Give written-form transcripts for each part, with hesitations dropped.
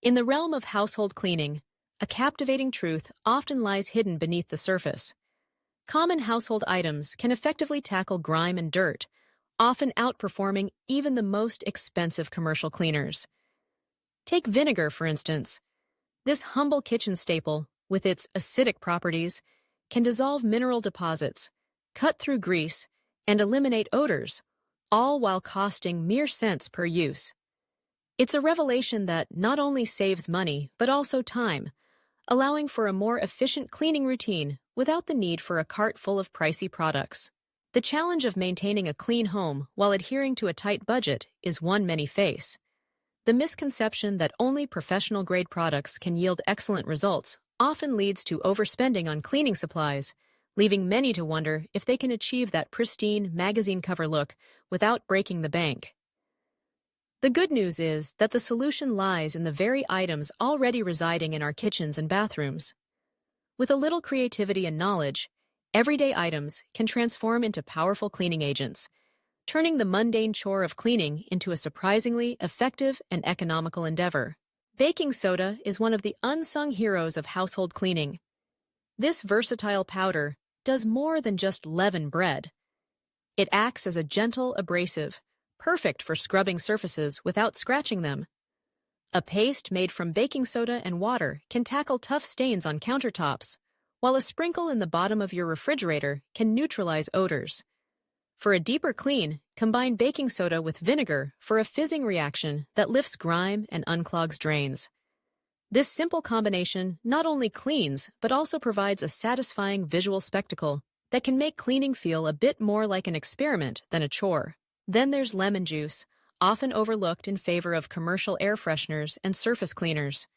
In the realm of household cleaning, a captivating truth often lies hidden beneath the surface. Common household items can effectively tackle grime and dirt, often outperforming even the most expensive commercial cleaners. Take vinegar, for instance. This humble kitchen staple, with its acidic properties, can dissolve mineral deposits, cut through grease, and eliminate odors, all while costing mere cents per use. It's a revelation that not only saves money, but also time, allowing for a more efficient cleaning routine without the need for a cart full of pricey products. The challenge of maintaining a clean home while adhering to a tight budget is one many face. The misconception that only professional-grade products can yield excellent results often leads to overspending on cleaning supplies, leaving many to wonder if they can achieve that pristine magazine cover look without breaking the bank. The good news is that the solution lies in the very items already residing in our kitchens and bathrooms. With a little creativity and knowledge, everyday items can transform into powerful cleaning agents, turning the mundane chore of cleaning into a surprisingly effective and economical endeavor. Baking soda is one of the unsung heroes of household cleaning. This versatile powder does more than just leaven bread. It acts as a gentle abrasive, perfect for scrubbing surfaces without scratching them. A paste made from baking soda and water can tackle tough stains on countertops, while a sprinkle in the bottom of your refrigerator can neutralize odors. For a deeper clean, combine baking soda with vinegar for a fizzing reaction that lifts grime and unclogs drains. This simple combination not only cleans, but also provides a satisfying visual spectacle that can make cleaning feel a bit more like an experiment than a chore. Then there's lemon juice, often overlooked in favor of commercial air fresheners and surface cleaners.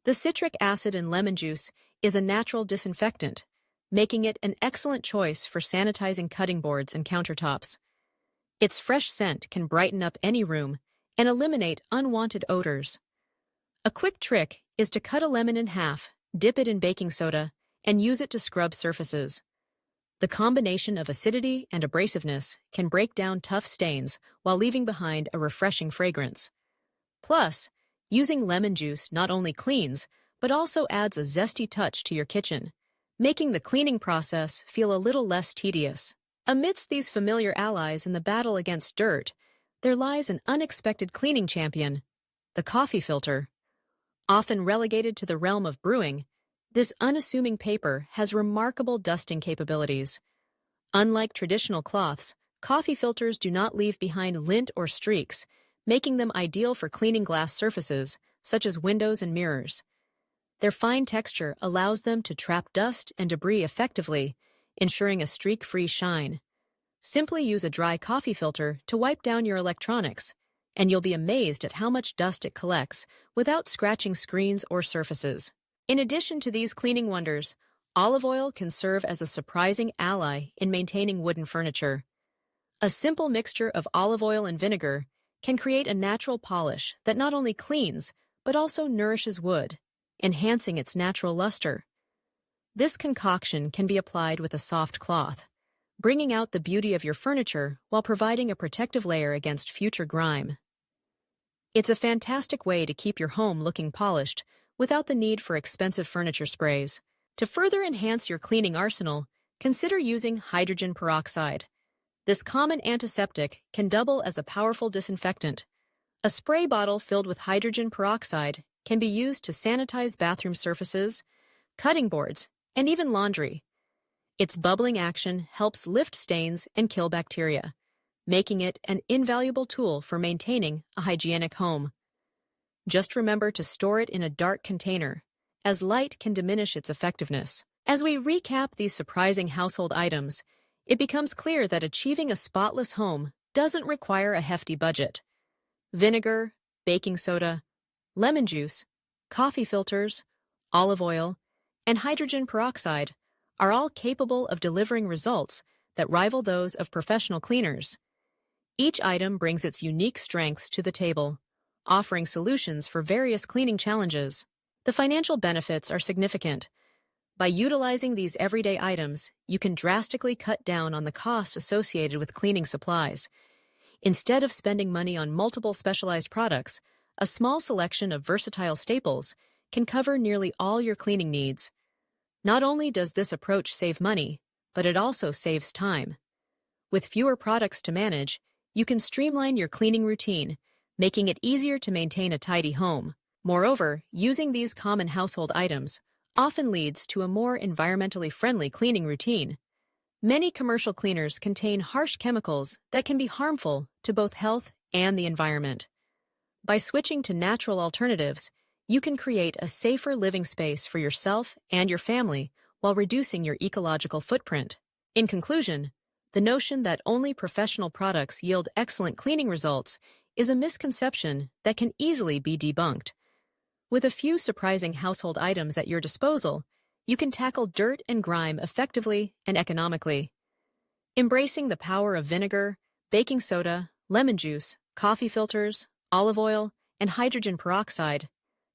The citric acid in lemon juice is a natural disinfectant, making it an excellent choice for sanitizing cutting boards and countertops. Its fresh scent can brighten up any room and eliminate unwanted odors. A quick trick is to cut a lemon in half, dip it in baking soda, and use it to scrub surfaces. The combination of acidity and abrasiveness can break down tough stains while leaving behind a refreshing fragrance. Plus, using lemon juice not only cleans, but also adds a zesty touch to your kitchen, making the cleaning process feel a little less tedious. Amidst these familiar allies in the battle against dirt, there lies an unexpected cleaning champion, the coffee filter. Often relegated to the realm of brewing, this unassuming paper has remarkable dusting capabilities. Unlike traditional cloths, coffee filters do not leave behind lint or streaks, making them ideal for cleaning glass surfaces, such as windows and mirrors. Their fine texture allows them to trap dust and debris effectively, ensuring a streak-free shine. Simply use a dry coffee filter to wipe down your electronics, and you'll be amazed at how much dust it collects without scratching screens or surfaces. In addition to these cleaning wonders, olive oil can serve as a surprising ally in maintaining wooden furniture. A simple mixture of olive oil and vinegar can create a natural polish that not only cleans, but also nourishes wood, enhancing its natural luster. This concoction can be applied with a soft cloth, bringing out the beauty of your furniture while providing a protective layer against future grime. It's a fantastic way to keep your home looking polished without the need for expensive furniture sprays. To further enhance your cleaning arsenal, consider using hydrogen peroxide. This common antiseptic can double as a powerful disinfectant. A spray bottle filled with hydrogen peroxide can be used to sanitize bathroom surfaces, cutting boards, and even laundry. Its bubbling action helps lift stains and kill bacteria, making it an invaluable tool for maintaining a hygienic home. Just remember to store it in a dark container, as light can diminish its effectiveness. As we recap these surprising household items, it becomes clear that achieving a spotless home doesn't require a hefty budget. Vinegar, baking soda, lemon juice, coffee filters, olive oil, and hydrogen peroxide are all capable of delivering results that rival those of professional cleaners. Each item brings its unique strengths to the table, offering solutions for various cleaning challenges. The financial benefits are significant. By utilizing these everyday items, you can drastically cut down on the costs associated with cleaning supplies. Instead of spending money on multiple specialized products, A small selection of versatile staples can cover nearly all your cleaning needs. Not only does this approach save money, but it also saves time. With fewer products to manage, you can streamline your cleaning routine, making it easier to maintain a tidy home. Moreover, using these common household items often leads to a more environmentally friendly cleaning routine. Many commercial cleaners contain harsh chemicals that can be harmful to both health and the environment. By switching to natural alternatives, you can create a safer living space for yourself and your family while reducing your ecological footprint. In conclusion, the notion that only professional products yield excellent cleaning results is a misconception that can easily be debunked. With a few surprising household items at your disposal, you can tackle dirt and grime effectively and economically. Embracing the power of vinegar, baking soda, lemon juice, coffee filters, olive oil, and hydrogen peroxide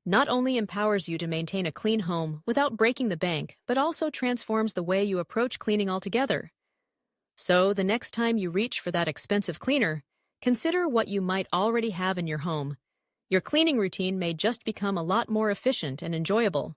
not only empowers you to maintain a clean home without breaking the bank, but also transforms the way you approach cleaning altogether. So, the next time you reach for that expensive cleaner, consider what you might already have in your home. Your cleaning routine may just become a lot more efficient and enjoyable.